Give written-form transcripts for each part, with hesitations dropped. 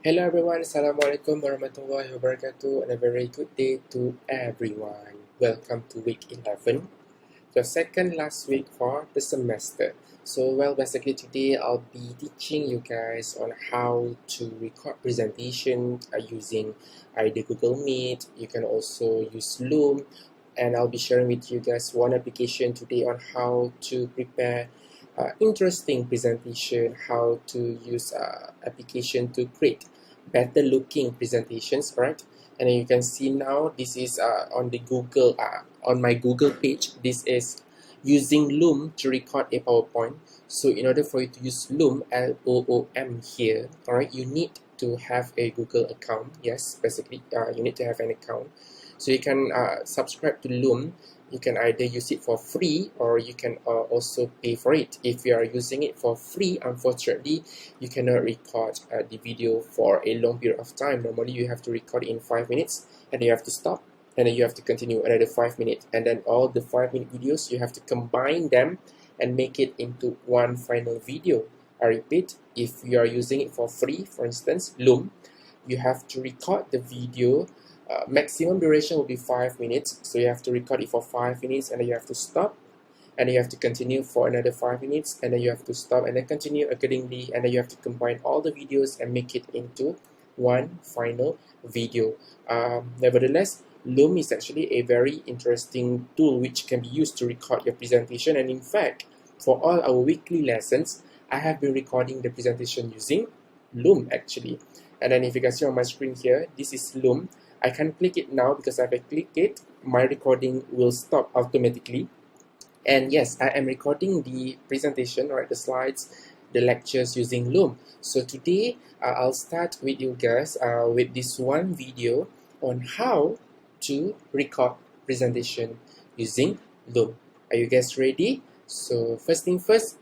Hello everyone, Assalamualaikum warahmatullahi wabarakatuh, and a very good day to everyone. Welcome to week 11, your second last week for the semester. So, basically today I'll be teaching you guys on how to record presentation using either Google Meet. You can also use Loom, and I'll be sharing with you guys one application today on how to prepare interesting presentation, how to use application to create better looking presentations, right? And then you can see now this is on the Google on my Google page. This is using Loom to record a PowerPoint. So in order for you to use Loom, Loom here, all right, you need to have a Google account. Yes, basically you need to have an account. So you can subscribe to Loom. You can either use it for free or you can also pay for it. If you are using it for free, unfortunately, you cannot record the video for a long period of time. Normally, you have to record in 5 minutes and then you have to stop and then you have to continue another 5 minutes. And then all the 5-minute videos, you have to combine them and make it into one final video. I repeat, if you are using it for free, for instance, Loom, you have to record the video. Maximum duration will be 5 minutes, so you have to record it for 5 minutes and then you have to stop and then you have to continue for another 5 minutes and then you have to stop and then continue accordingly, and then you have to combine all the videos and make it into one final video. Nevertheless, Loom is actually a very interesting tool which can be used to record your presentation, and in fact, for all our weekly lessons, I have been recording the presentation using Loom actually. And then if you can see on my screen here, this is Loom. I can click it now because if I click it, my recording will stop automatically. And yes, I am recording the presentation, or the slides, the lectures using Loom. So today, I'll start with you guys with this one video on how to record presentation using Loom. Are you guys ready? So first thing first,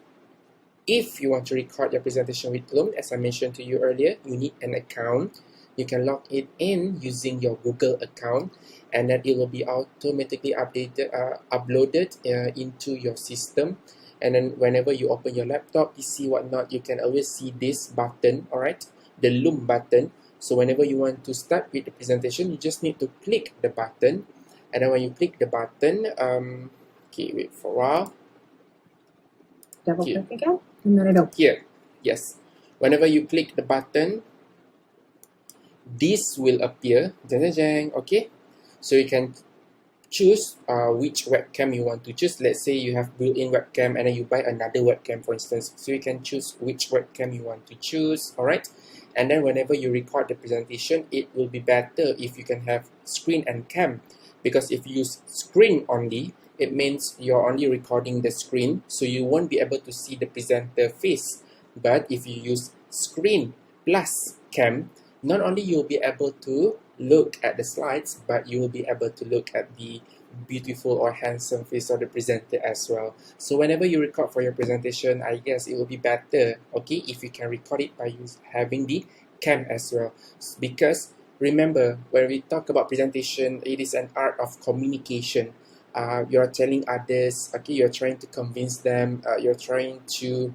if you want to record your presentation with Loom, as I mentioned to you earlier, you need an account. You can log it in using your Google account, and then it will be automatically uploaded into your system. And then whenever you open your laptop, PC, whatnot, you can always see this button, all right, the Loom button. So whenever you want to start with the presentation, you just need to click the button. And then when you click the button, okay, wait for a while. Double click again, and then it'll Here, yes. Whenever you click the button, this will appear, okay? So you can choose which webcam you want to choose. Let's say you have built-in webcam and then you buy another webcam, for instance. So you can choose which webcam you want to choose, all right? And then whenever you record the presentation, it will be better if you can have screen and cam, because if you use screen only, it means you're only recording the screen, so you won't be able to see the presenter face. But if you use screen plus cam, not only you'll be able to look at the slides, but you will be able to look at the beautiful or handsome face of the presenter as well. So whenever you record for your presentation, I guess it will be better, okay, if you can record it by having the cam as well. Because remember, when we talk about presentation, it is an art of communication. You're telling others, okay, you're trying to convince them, you're trying to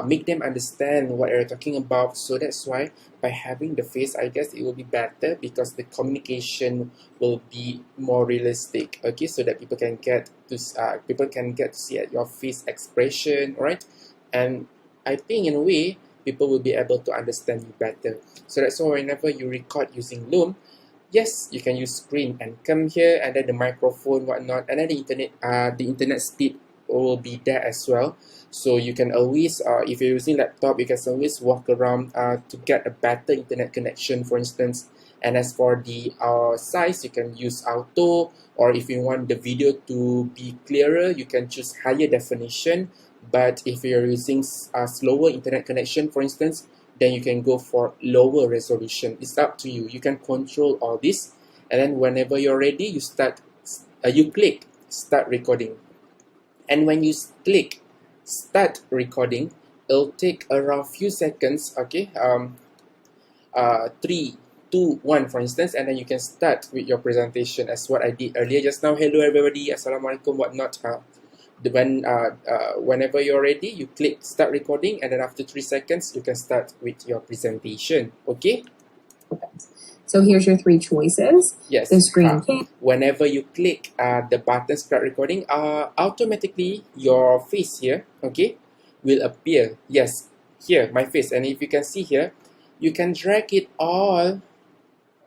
make them understand what you're talking about. So that's why by having the face, I guess it will be better, because the communication will be more realistic, okay, so that people can get to see at your face expression, right? And I think in a way people will be able to understand you better. So that's why whenever you record using Loom, yes, you can use screen and come here, and then the microphone, whatnot, and then the internet speed will be there as well. So you can always, if you're using laptop, you can always walk around to get a better internet connection, for instance. And as for the size, you can use auto, or if you want the video to be clearer, you can choose higher definition. But if you're using a slower internet connection, for instance, then you can go for lower resolution. It's up to you. You can control all this, and then whenever you're ready, you click start recording. And when you click start recording, it'll take around few seconds, okay, 3 2 1, for instance, and then you can start with your presentation as what I did earlier just now. Hello everybody, assalamualaikum, whatnot. Whenever you're ready, you click start recording, and then after 3 seconds you can start with your presentation, okay? opens. So here's your three choices. Yes. The screen came. Whenever you click the button start recording, automatically your face here, okay, will appear. Yes, here, my face. And if you can see here, you can drag it all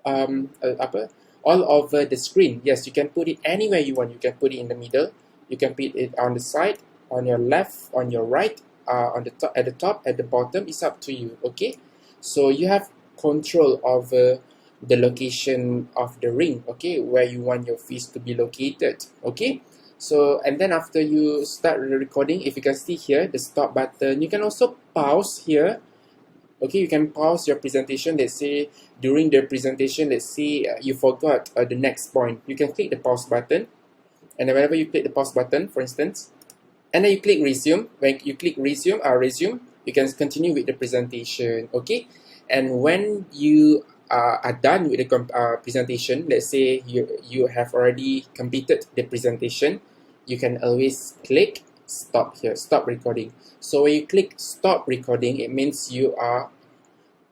all over the screen. Yes, you can put it anywhere you want. You can put it in the middle. You can put it on the side, on your left, on your right, on the top, at the bottom. It's up to you. Okay, so you have control over the location of the ring. Okay, where you want your face to be located. Okay, so and then after you start the recording, if you can see here the stop button, you can also pause here. Okay, you can pause your presentation. Let's say during the presentation, let's say you forgot the next point. You can click the pause button. And then whenever you click the pause button, for instance, and then you click resume. When you click resume, you can continue with the presentation. Okay, and when you are done with the presentation, let's say you have already completed the presentation, you can always click stop here, stop recording. So when you click stop recording, it means you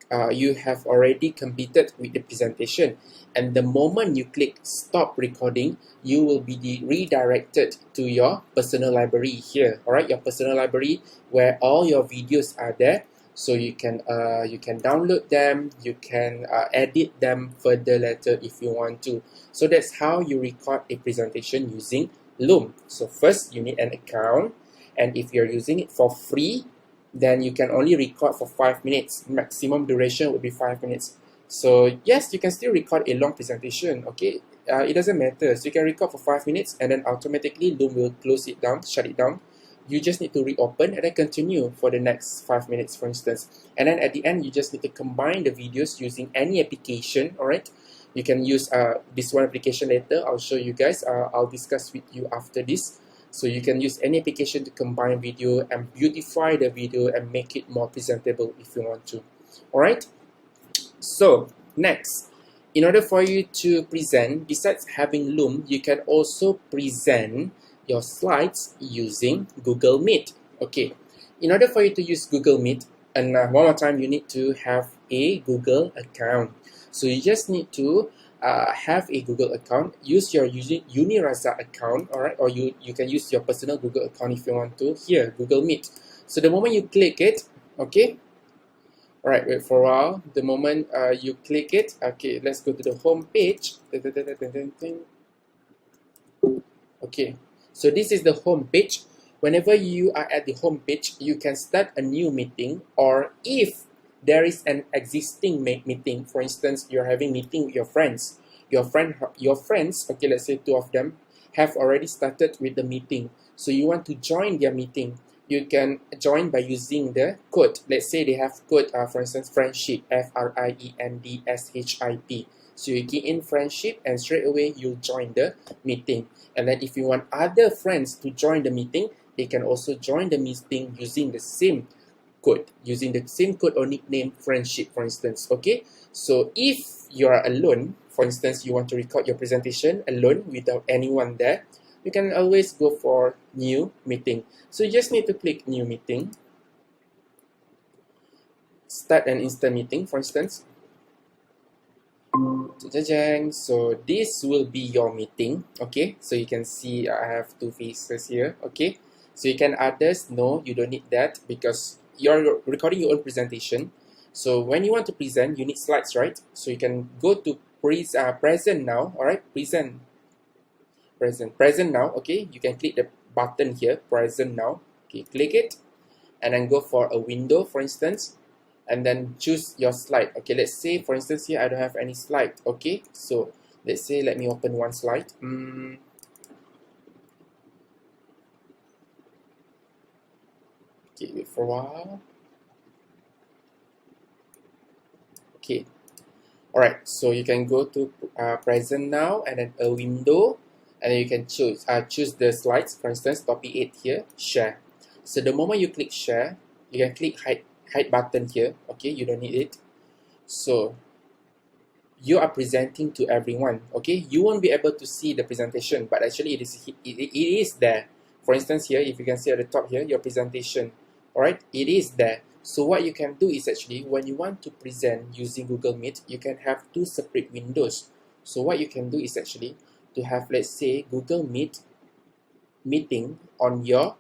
have already completed with the presentation. And the moment you click stop recording, you will be redirected to your personal library here. Alright, your personal library where all your videos are there. So you can download them, you can edit them further later if you want to. So that's how you record a presentation using Loom. So first you need an account, and if you're using it for free, then you can only record for 5 minutes. Maximum duration would be 5 minutes. So yes, you can still record a long presentation, okay? It doesn't matter. So you can record for 5 minutes and then automatically Loom will close it down, shut it down. You just need to reopen and then continue for the next 5 minutes, for instance. And then at the end, you just need to combine the videos using any application, alright? You can use this one application later. I'll show you guys. I'll discuss with you after this. So you can use any application to combine video and beautify the video and make it more presentable if you want to. Alright? So, next, in order for you to present, besides having Loom, you can also present your slides using Google Meet. Okay, in order for you to use Google Meet, and one more time, you need to have a Google account. So you just need to have a Google account. Use your Uniraza account, alright, or you can use your personal Google account if you want to. Here, Google Meet. So the moment you click it, okay, alright, wait for a while. The moment you click it, okay, let's go to the home page. Okay, so this is the home page. Whenever you are at the home page, you can start a new meeting, or if there is an existing meeting, for instance, you're having meeting with your friends. Your friends, okay, let's say 2 of them, have already started with the meeting. So you want to join their meeting. You can join by using the code. Let's say they have code, for instance, friendship, FRIENDSHIP. So you key in friendship and straight away you'll join the meeting. And then if you want other friends to join the meeting, they can also join the meeting using the same code, or nickname friendship, for instance. Okay, so if you are alone, for instance, you want to record your presentation alone without anyone there, you can always go for new meeting. So you just need to click new meeting, start an instant meeting, for instance. So this will be your meeting. Okay, so you can see I have 2 faces here. Okay, so you can add this. No, you don't need that because you're recording your own presentation. So when you want to present, you need slides, right? So you can go to present now. All right, present now. Okay, you can click the button here, present now. Okay, click it and then go for a window, for instance, and then choose your slide. Okay, let's say for instance here I don't have any slide. Okay, so let's say let me open one slide. Okay, wait for a while. Okay, alright, so you can go to present now and then a window, and then you can choose the slides, for instance topic 8 here, share. So the moment you click share, you can click hide button here. Okay, you don't need it. So you are presenting to everyone. Okay, you won't be able to see the presentation, but actually it is there. For instance here, if you can see at the top here, your presentation. Alright, it is there. So what you can do is actually, when you want to present using Google Meet, you can have two separate windows. So what you can do is actually to have, let's say, Google Meet meeting on your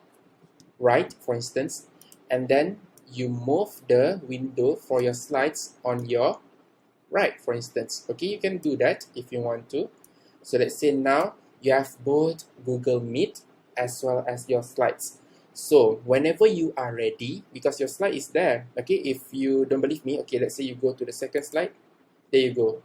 right, for instance, and then you move the window for your slides on your right, for instance. Okay, you can do that if you want to. So let's say now you have both Google Meet as well as your slides. So whenever you are ready, because your slide is there, okay, if you don't believe me, okay, let's say you go to the second slide, there you go.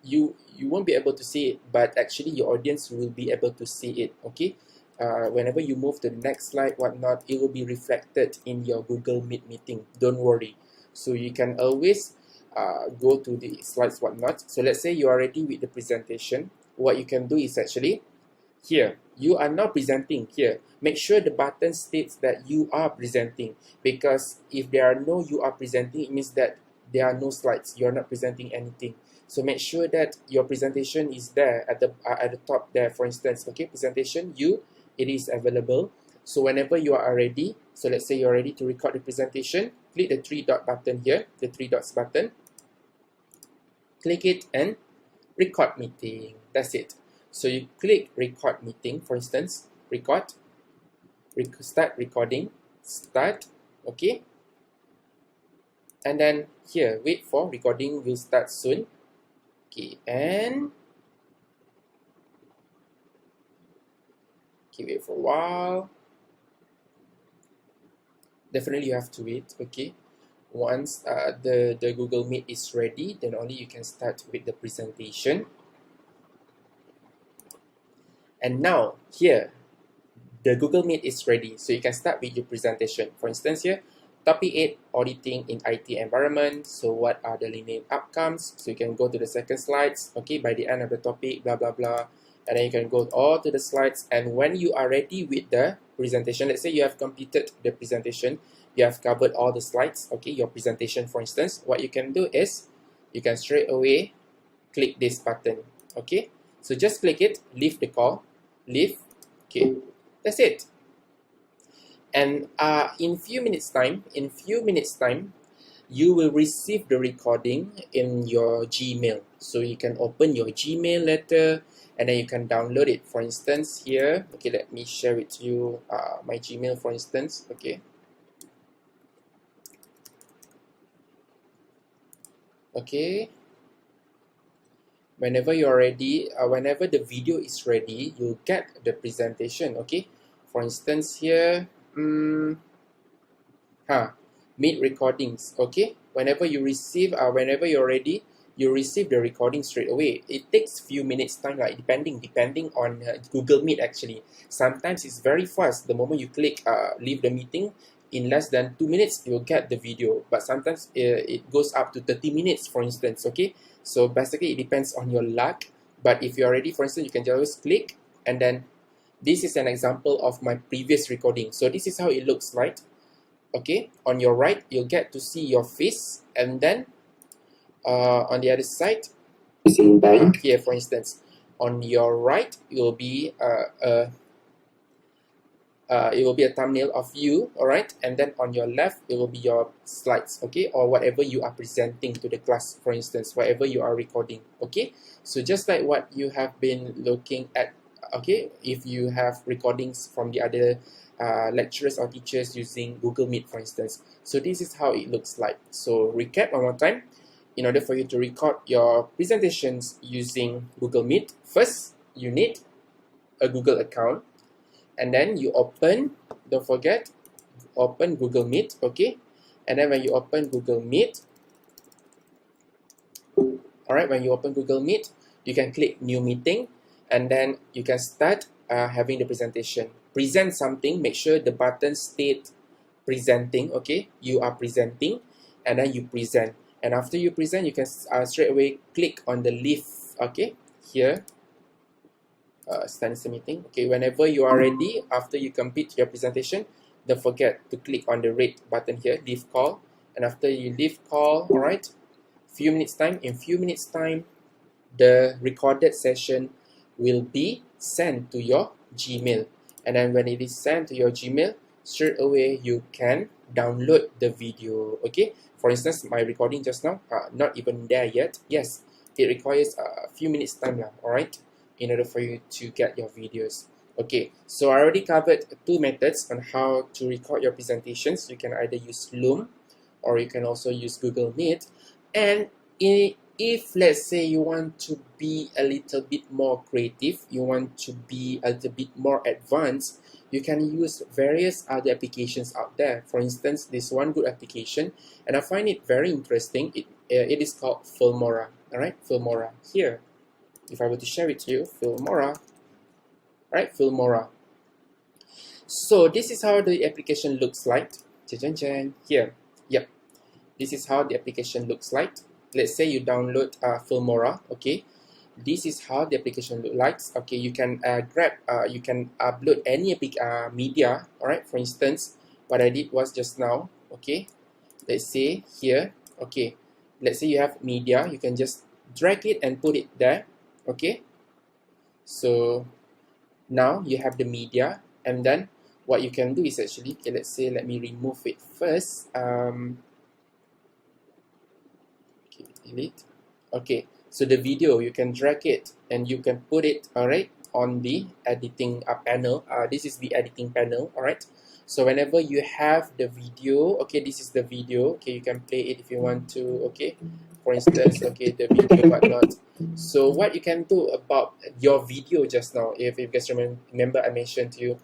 You won't be able to see it, but actually your audience will be able to see it, okay? Whenever you move to the next slide, whatnot, it will be reflected in your Google Meet meeting. Don't worry. So you can always go to the slides, whatnot. So let's say you are ready with the presentation. What you can do is actually, here, you are now presenting here. Make sure the button states that you are presenting, because if there are no you are presenting, it means that there are no slides. You are not presenting anything. So make sure that your presentation is there at the top there, for instance. Okay, presentation, it is available. So whenever you are ready, so let's say you're ready to record the presentation, click the three dot button here, the three dots button. Click it and record meeting. That's it. So you click record meeting, for instance, start recording, start, okay. And then here, wait for recording will start soon. Okay, and okay, wait for a while. Definitely you have to wait, okay. Once the Google Meet is ready, then only you can start with the presentation. And now, here, the Google Meet is ready. So you can start with your presentation. For instance here, Topic 8, Auditing in IT Environment. So what are the linear outcomes? So you can go to the second slides, okay, by the end of the topic, blah, blah, blah. And then you can go all to the slides. And when you are ready with the presentation, let's say you have completed the presentation, you have covered all the slides, okay, your presentation, for instance, what you can do is, you can straight away click this button, okay. So just click it, leave the call, leave, okay, that's it. And in few minutes time, you will receive the recording in your Gmail. So you can open your Gmail later, and then you can download it. For instance, here, okay, let me share with you my Gmail, for instance, okay. Okay. Whenever you're ready, whenever the video is ready, you'll get the presentation, okay. For instance, here, Meet recordings, okay. Whenever you receive, whenever you're ready, you receive the recording straight away. It takes few minutes time, like depending on Google Meet actually. Sometimes it's very fast. The moment you click leave the meeting, in less than 2 minutes you'll get the video. But sometimes it goes up to 30 minutes, for instance, okay. So basically it depends on your luck. But if you're ready, for instance, you can just click, and then this is an example of my previous recording. So this is how it looks like. Okay, on your right, you'll get to see your face, and then on the other side, here, for instance, on your right, it will be a thumbnail of you, all right, and then on your left, it will be your slides, okay, or whatever you are presenting to the class, for instance, whatever you are recording, okay. So just like what you have been looking at, okay, if you have recordings from the other lecturers or teachers using Google Meet, for instance. So this is how it looks like. So recap one more time. In order for you to record your presentations using Google Meet, first you need a Google account, and then you open, don't forget, open Google Meet, okay. And then when you open Google Meet, alright, when you open Google Meet, you can click New Meeting, and then you can start having the presentation. Present something, make sure the button state presenting, okay, you are presenting, and then you present. And after you present, you can straight away click on the leave, okay, here, start the meeting, okay. Whenever you are ready, after you complete your presentation, don't forget to click on the red button here, leave call, and after you leave call, alright, in few minutes time, the recorded session will be sent to your Gmail. And then when it is sent to your Gmail, straight away you can download the video. Okay, for instance, my recording just now, not even there yet. Yes, it requires a few minutes time lah, alright, in order for you to get your videos. Okay, so I already covered two methods on how to record your presentations. You can either use Loom or you can also use Google Meet. And if let's say you want to be a little bit more creative, you want to be a little bit more advanced, you can use various other applications out there. For instance, this one good application, and I find it very interesting. It is called Filmora. Alright, Filmora. Here, if I were to share it to you, Filmora. Right, Filmora. So this is how the application looks like. Here, yep. This is how the application looks like. Let's say you download Filmora. Okay, this is how the application looks like. Okay, you can you can upload any media. All right. For instance, what I did was just now. Okay, let's say here. Okay, let's say you have media. You can just drag it and put it there. Okay, so now you have the media, and then what you can do is actually, okay, let's say, let me remove it first. Okay, delete. Okay, so the video, you can drag it and you can put it, all right, on the editing panel. This is the editing panel, all right. So whenever you have the video, okay, this is the video. Okay, you can play it if you want to. Okay, for instance, okay, the video whatnot. So what you can do about your video just now, if you guys remember I mentioned to you,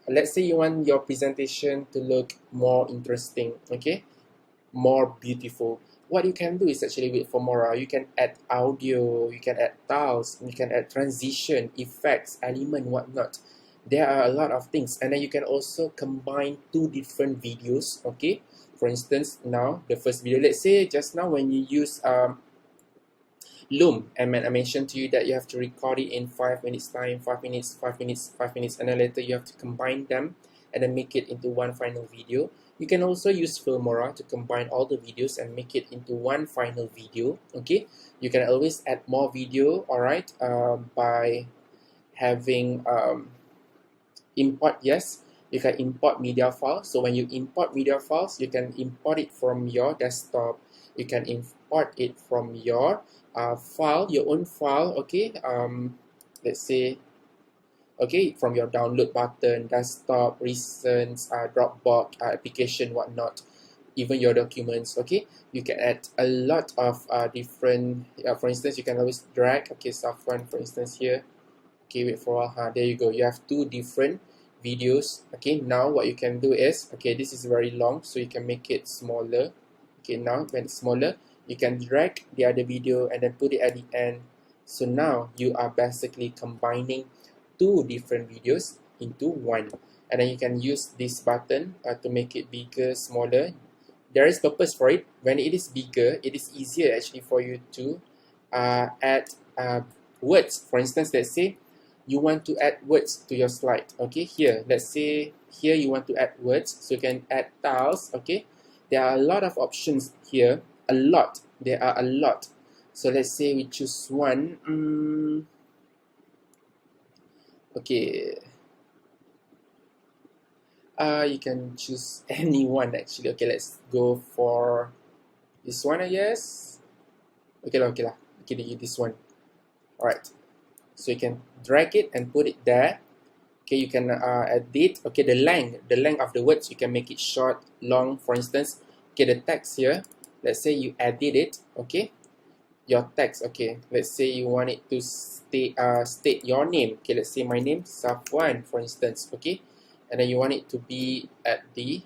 let's say you want your presentation to look more interesting, okay, more beautiful. What you can do is actually with Filmora, you can add audio, you can add tiles, you can add transition, effects, element, whatnot. There are a lot of things, and then you can also combine two different videos. Okay, for instance, now the first video, let's say just now when you use Loom, and I mentioned to you that you have to record it in 5 minutes time, 5 minutes, 5 minutes, 5 minutes, and then later you have to combine them and then make it into one final video. You can also use Filmora to combine all the videos and make it into one final video. Okay, you can always add more video, all right, by having import. Yes, you can import media files. So when you import media files, you can import it from your desktop, you can import it from your file, your own file. Okay, let's say, okay, from your download button, desktop, recent, Dropbox, application, whatnot, even your documents. Okay, you can add a lot of different, for instance, you can always drag, okay, Safwan, for instance, here. Okay, wait for a while. There you go, you have two different videos. Okay, now what you can do is, okay, this is very long, so you can make it smaller. Okay, now when it's smaller, you can drag the other video and then put it at the end. So now you are basically combining two different videos into one, and then you can use this button to make it bigger, smaller. There is purpose for it. When it is bigger, it is easier actually for you to add words. For instance, let's say you want to add words to your slide. Okay, here, let's say here you want to add words, so you can add tiles. Okay, there are a lot of options here. There are a lot. So let's say we choose one. Okay, you can choose any one actually. Okay, let's go for this one, I guess. Okay, this one. All right, so you can drag it and put it there. Okay, you can edit. Okay, the length of the words, you can make it short, long, for instance. Okay, the text here, let's say you edit it. Okay, your text. Okay, let's say you want it to state your name. Okay, let's say my name, Safwan, for instance. Okay, and then you want it to be at the,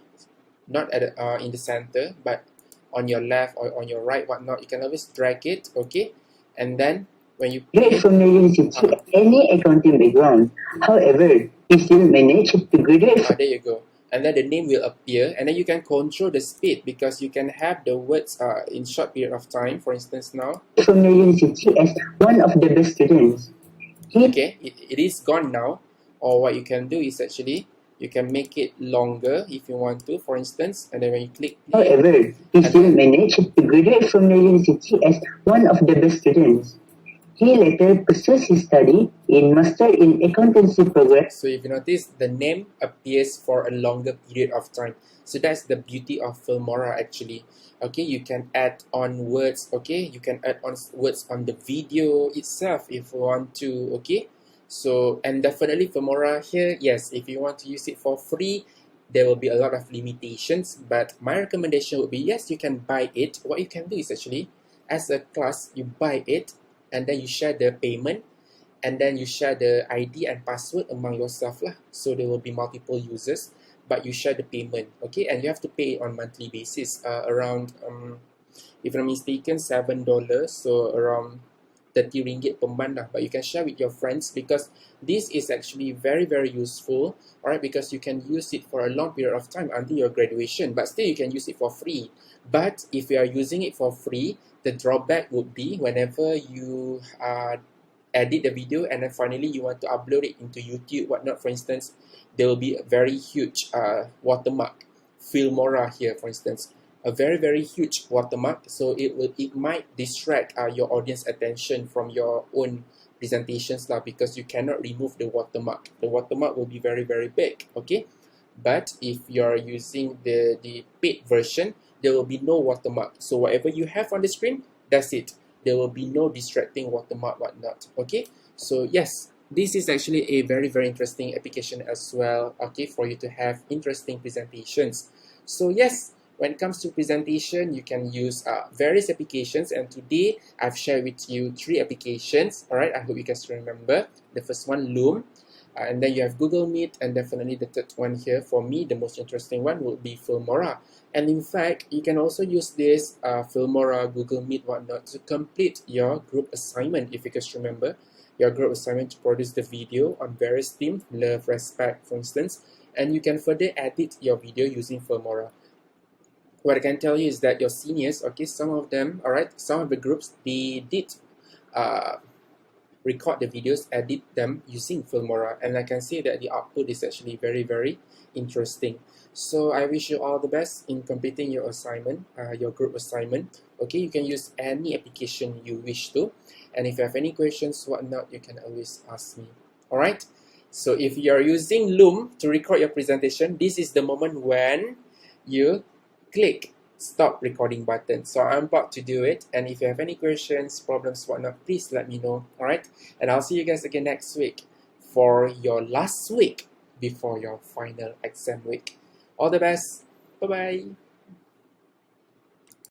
not at in the center, but on your left or on your right, whatnot. You can always drag it. Okay, and then when you Great familiarity to any accounting background. However, you still manage to graduate. there you go. And then the name will appear, and then you can control the speed because you can have the words in short period of time. For instance, now, Familiarity as one of the best students. okay, it is gone now. Or what you can do is actually, you can make it longer if you want to, for instance, and then when you click here, However, you still manage to graduate familiarity as one of the best students. He later pursued his study in Master in Accountancy program. So if you notice, the name appears for a longer period of time. So that's the beauty of Filmora actually. Okay, you can add on words, okay? You can add on words on the video itself if you want to, okay? So, and definitely Filmora here, yes, if you want to use it for free, there will be a lot of limitations, but my recommendation would be, yes, you can buy it. What you can do is actually, as a class, you buy it, and then you share the payment, and then you share the ID and password among yourself lah. So there will be multiple users, but you share the payment, okay? And you have to pay on monthly basis, around if I'm not mistaken, $7, so around 30 ringgit per month lah. But you can share with your friends because this is actually very, very useful, alright, because you can use it for a long period of time until your graduation, but still you can use it for free. But if you are using it for free, the drawback would be whenever you edit the video and then finally you want to upload it into YouTube, whatnot, for instance, there will be a very huge watermark, Filmora here, for instance, a very, very huge watermark, so it might distract your audience attention from your own presentations lah, because you cannot remove the watermark. The watermark will be very, very big, okay? But if you're using the paid version, there will be no watermark. So whatever you have on the screen, that's it. There will be no distracting watermark, whatnot, okay? So yes, this is actually a very, very interesting application as well, okay, for you to have interesting presentations. So yes, when it comes to presentation, you can use various applications, and today I've shared with you 3 applications, all right? I hope you guys remember. The first one, Loom, and then you have Google Meet, and definitely the third one here, for me, the most interesting one would be Filmora. And in fact, you can also use this Filmora, Google Meet, whatnot, to complete your group assignment, if you guys remember. Your group assignment to produce the video on various themes, love, respect, for instance, and you can further edit your video using Filmora. What I can tell you is that your seniors, okay, some of them, all right, some of the groups, they did record the videos, edit them using Filmora, and I can say that the output is actually very, very interesting. So I wish you all the best in completing your assignment, your group assignment. Okay, you can use any application you wish to, and if you have any questions, whatnot, you can always ask me. All right. So if you are using Loom to record your presentation, this is the moment when you click stop recording button. So I'm about to do it, and if you have any questions, problems, whatnot, please let me know. All right, and I'll see you guys again next week for your last week before your final exam week. All the best. Bye bye.